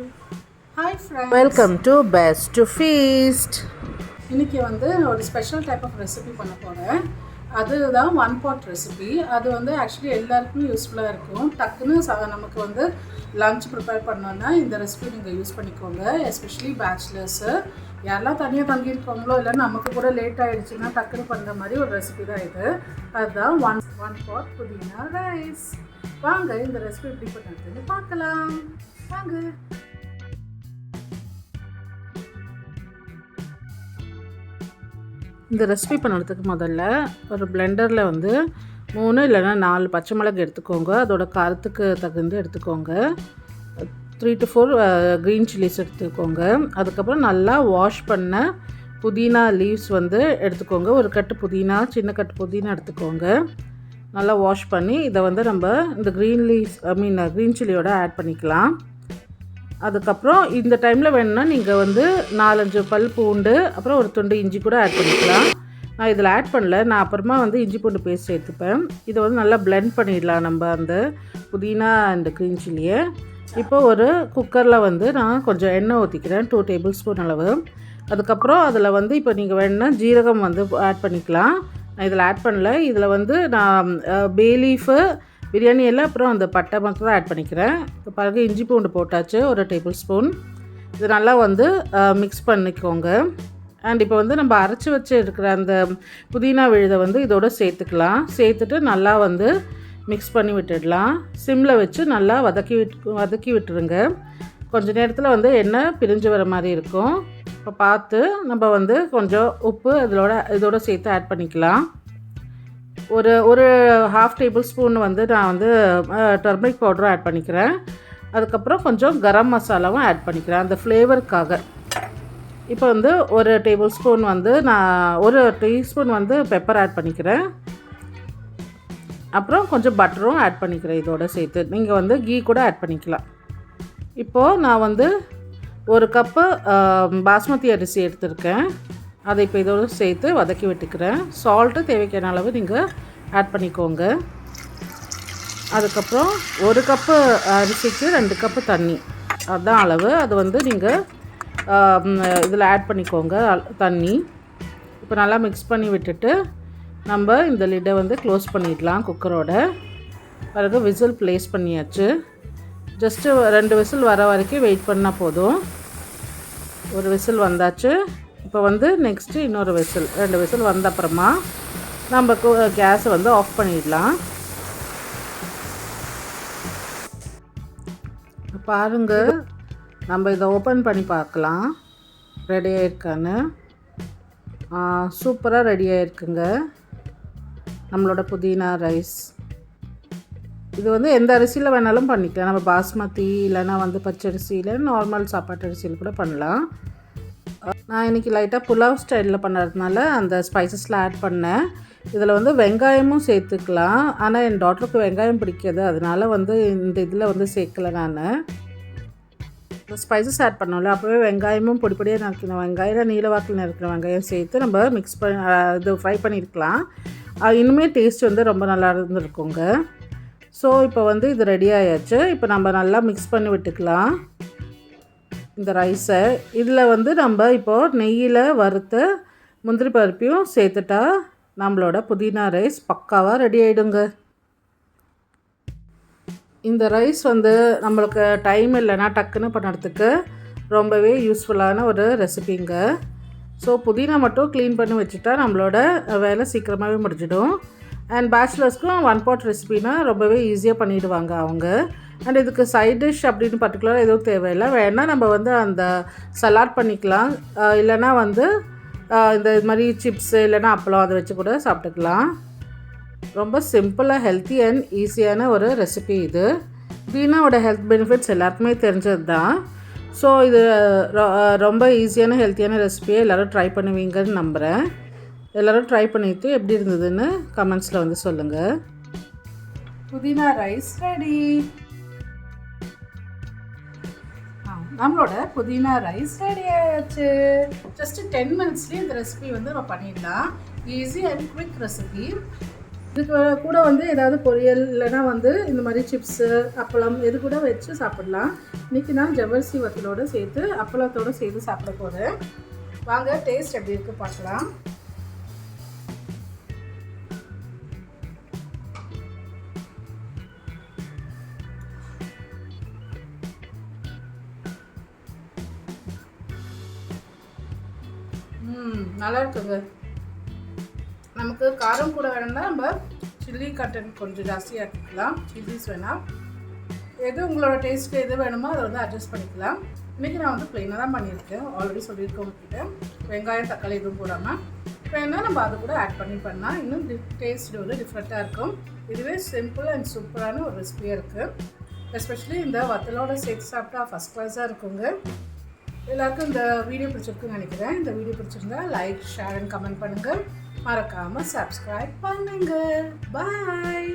Hi friends. Welcome to Best to Feast. இன்னைக்கு ஒரு special type of recipe பண்ண போகிறேன். அதுதான் ஒன் பாட் ரெசிபி. அது ஆக்சுவலி எல்லாருக்குமே யூஸ்ஃபுல்லாக இருக்கும். டக்குன்னு நமக்கு லஞ்ச் ப்ரிப்பேர் பண்ணோன்னா இந்த ரெசிபி நீங்கள் யூஸ் பண்ணிக்கோங்க. எஸ்பெஷலி பேச்சுலர்ஸு யாரெல்லாம் தனியாக தங்கியிருக்கோங்களோ இல்லை நமக்கு கூட லேட் ஆகிடுச்சுன்னா டக்குன்னு பண்ணுற மாதிரி ஒரு ரெசிபி தான் இது. அதுதான் ஒன் பாட் புதினா ரைஸ். வாங்க இந்த ரெசிபி எப்படி பண்ணுறதுன்னு பார்க்கலாம். வாங்க. இந்த ரெசிபி பண்ணுறதுக்கு முதல்ல ஒரு பிளெண்டரில் 3 இல்லைனா 4 பச்சை மிளகு எடுத்துக்கோங்க. அதோட காரத்துக்கு தகுந்து எடுத்துக்கோங்க. 3 to 4 க்ரீன் சில்லிஸ் எடுத்துக்கோங்க. அதுக்கப்புறம் நல்லா வாஷ் பண்ண புதினா லீவ்ஸ் எடுத்துக்கோங்க. ஒரு கட்டு புதினா, சின்ன கட்டு புதினா எடுத்துக்கோங்க. நல்லா வாஷ் பண்ணி இதை நம்ம இந்த க்ரீன் சில்லியோட ஆட் பண்ணிக்கலாம். அதுக்கப்புறம் இந்த டைமில் வேணும்னா நீங்கள் 4-5 பல் பூண்டு, அப்புறம் ஒரு துண்டு இஞ்சி கூட ஆட் பண்ணிக்கலாம். நான் இதில் ஆட் பண்ணல. நான் அப்புறமா இஞ்சி பூண்டு பேஸ்ட் சேர்த்துப்பேன். இதை நல்லா பிளெண்ட் பண்ணிடலாம் நம்ம அந்த புதினா அண்ட் க்ரீன் சில்லியை. இப்போ ஒரு குக்கரில் நான் கொஞ்சம் எண்ணெய் ஊற்றிக்கிறேன், 2 டேபிள் ஸ்பூன் அளவு. அதுக்கப்புறம் அதில் இப்போ நீங்கள் வேணும்னா ஜீரகம் ஆட் பண்ணிக்கலாம். நான் இதில் ஆட் பண்ணல. இதில் நான் பே லீஃபு, பிரியாணி எல்லாம், அப்புறம் அந்த பட்டை மட்டும் தான் ஆட் பண்ணிக்கிறேன். இப்போ பிறகு இஞ்சி பூண்டு போட்டாச்சு, ஒரு டேபிள் ஸ்பூன். இது நல்லா மிக்ஸ் பண்ணிக்கோங்க. அண்ட் இப்போ நம்ம அரைச்சி வச்சு இருக்கிற அந்த புதினா விழுதை இதோட சேர்த்துக்கலாம். சேர்த்துட்டு நல்லா மிக்ஸ் பண்ணி விட்டுடலாம். சிம்மில் வச்சு நல்லா வதக்கி விட்டுருங்க. கொஞ்சம் நேரத்தில் எண்ணெய் பிரிஞ்சு வர மாதிரி இருக்கும். இப்போ பார்த்து நம்ம கொஞ்சம் உப்பு இதோட சேர்த்து ஆட் பண்ணிக்கலாம். ஒரு ½ டேபிள் ஸ்பூன் நான் டர்மரிக் பவுடரும் ஆட் பண்ணிக்கிறேன். அதுக்கப்புறம் கொஞ்சம் கரம் மசாலாவும் ஆட் பண்ணிக்கிறேன் அந்த ஃப்ளேவருக்காக. இப்போ ஒரு டேபிள் ஸ்பூன் நான் ஒரு டீஸ்பூன் பெப்பர் ஆட் பண்ணிக்கிறேன். அப்புறம் கொஞ்சம் பட்டரும் ஆட் பண்ணிக்கிறேன் இதோட சேர்த்து. நீங்கள் கீ கூட ஆட் பண்ணிக்கலாம். இப்போது நான் ஒரு கப்பு பாஸ்மதி அரிசி எடுத்திருக்கேன். அதை இப்போ இதோடு சேர்த்து வதக்கி விட்டுக்கிறேன். சால்ட்டு தேவைக்கான அளவு நீங்கள் ஆட் பண்ணிக்கோங்க. அதுக்கப்புறம் ஒரு கப்பு அரிசிக்கு 2 கப்பு தண்ணி, அதுதான் அளவு. அது நீங்கள் இதில் ஆட் பண்ணிக்கோங்க தண்ணி. இப்போ நல்லா மிக்ஸ் பண்ணி விட்டுட்டு நம்ம இந்த லிட்டை க்ளோஸ் பண்ணிடலாம் குக்கரோட. பிறகு விசில் ப்ளேஸ் பண்ணியாச்சு. ஜஸ்ட்டு 2 விசில் வர வரைக்கும் வெயிட் பண்ணால் போதும். ஒரு விசில் வந்தாச்சு. இப்போ நெக்ஸ்ட்டு இன்னொரு விசில், 2 விசில் வந்த அப்புறமா நம்ம கேஸை ஆஃப் பண்ணிடலாம். பாருங்கள், நம்ம இதை ஓப்பன் பண்ணி பார்க்கலாம் ரெடி ஆகிருக்கான்னு. சூப்பராக ரெடி ஆகிருக்குங்க நம்மளோட புதினா ரைஸ். இது எந்த அரிசியில் வேணாலும் பண்ணிக்கலாம். நம்ம பாஸ்மதி இல்லைன்னா பச்சரிசி, இல்லைன்னா நார்மல் சாப்பாட்டு அரிசியில் கூட பண்ணலாம். நான் இன்றைக்கி லைட்டாக புலாவ் ஸ்டைலில் பண்ணுறதுனால அந்த ஸ்பைசஸ்லாம் ஆட் பண்ணேன். இதில் வெங்காயமும் சேர்த்துக்கலாம். ஆனால் என் டாட்டருக்கு வெங்காயம் பிடிக்காது, அதனால் இந்த இதில் சேர்க்கலை. நான் இந்த ஸ்பைசஸ் ஆட் பண்ணோம்ல, அப்போவே வெங்காயமும் பொடிப்படியாக நறுக்கின வெங்காயம், நீல வாக்கில் நறுக்கிற வெங்காயம் சேர்த்து நம்ம மிக்ஸ் பண்ணி இது ஃப்ரை பண்ணியிருக்கலாம். இன்னுமே டேஸ்ட் ரொம்ப நல்லா இருந்துருக்குங்க. ஸோ இப்போ இது ரெடி ஆயாச்சு. இப்போ நம்ம நல்லா மிக்ஸ் பண்ணி விட்டுக்கலாம் இந்த ரைஸை. இதில் நம்ம இப்போது நெய்யில் வறுத்த முந்திரி பருப்பையும் சேர்த்துட்டா நம்மளோட புதினா ரைஸ் பக்காவாக ரெடி ஆகிடுங்க. இந்த ரைஸ் நம்மளுக்கு டைம் இல்லைன்னா டக்குன்னு பண்ணுறதுக்கு ரொம்பவே யூஸ்ஃபுல்லான ஒரு ரெசிபிங்க. ஸோ புதினா மட்டும் க்ளீன் பண்ணி வச்சுட்டா நம்மளோட வேலை சீக்கிரமாகவே முடிஞ்சிடும். அண்ட் பேச்சுலர்ஸ்க்கும் ஒன் பாட் ரெசிபினா ரொம்பவே ஈஸியாக பண்ணிவிடுவாங்க அவங்க. அண்ட் இதுக்கு சைட் டிஷ் அப்படின்னு பர்டிகுலராக எதுவும் தேவையில்லை. வேணால் நம்ம அந்த சலாட் பண்ணிக்கலாம், இல்லைனா இந்த மாதிரி சிப்ஸு இல்லைனா அப்பளம் அதை வச்சு கூட சாப்பிட்டுக்கலாம். ரொம்ப சிம்பிளாக ஹெல்த்தி அண்ட் ஈஸியான ஒரு ரெசிபி இது. புதினாவோட ஹெல்த் பெனிஃபிட்ஸ் எல்லாருக்குமே தெரிஞ்சது தான். ஸோ இது ரொம்ப ஈஸியான ஹெல்த்தியான ரெசிபியை எல்லோரும் ட்ரை பண்ணுவீங்கன்னு நம்புகிறேன். எல்லோரும் ட்ரை பண்ணிவிட்டு எப்படி இருந்ததுன்னு கமெண்ட்ஸில் சொல்லுங்கள். புதினா ரைஸ் ரெடி. நம்மளோட புதினா ரைஸ் ரெடி ஆயாச்சு. ஜஸ்ட்டு 10 மினிட்ஸ்லேயே இந்த ரெசிபி நம்ம பண்ணிடலாம். Easy and quick recipe. இதுக்கு கூட ஏதாவது பொரியல் இல்லைன்னா இந்த மாதிரி சிப்ஸு அப்பளம் எது கூட வச்சு சாப்பிடலாம். இன்றைக்கி நான் ஜவ்வரிசி வத்தலோடு சேர்த்து அப்பளத்தோடு சேர்த்து சாப்பிட போகிறேன். வாங்க டேஸ்ட் எப்படி இருக்குது பார்க்கலாம். நல்லா இருக்குங்க. நமக்கு காரம் கூட வேணும்னா நம்ம சில்லி கண்டென்ட் கொஞ்சம் ஜாஸ்தியாக ஆக்கிக்கலாம். சில்லிஸ் வேணாம், எது உங்களோட டேஸ்ட்டு எது வேணுமோ அதை வந்து அட்ஜஸ்ட் பண்ணிக்கலாம். இன்றைக்கி நான் வந்து ப்ளைனாக தான் பண்ணியிருக்கேன். ஆல்ரெடி சொல்லியிருக்கேன் உங்ககிட்ட. வெங்காயம் தக்காளி எதுவும் போடாமல் வேணால் நம்ம அது கூட ஆட் பண்ணால் இன்னும் டேஸ்ட் வந்து டிஃப்ரெண்ட்டாக இருக்கும். இதுவே சிம்பிள் அண்ட் சூப்பரான ஒரு ரெசிபியாக இருக்குது. எஸ்பெஷலி இந்த வத்தலோட சேர்த்து சாப்பிட்டா ஃபஸ்ட் கிளாஸாக இருக்குங்க. எல்லாருக்கும் இந்த வீடியோ பிடிச்சிருக்குன்னு நினைக்கிறேன். இந்த வீடியோ பிடிச்சிருந்தா லைக், ஷேர் அண்ட் கமெண்ட் பண்ணுங்கள். மறக்காமல் சப்ஸ்கிரைப் பண்ணுங்கள். பாய்.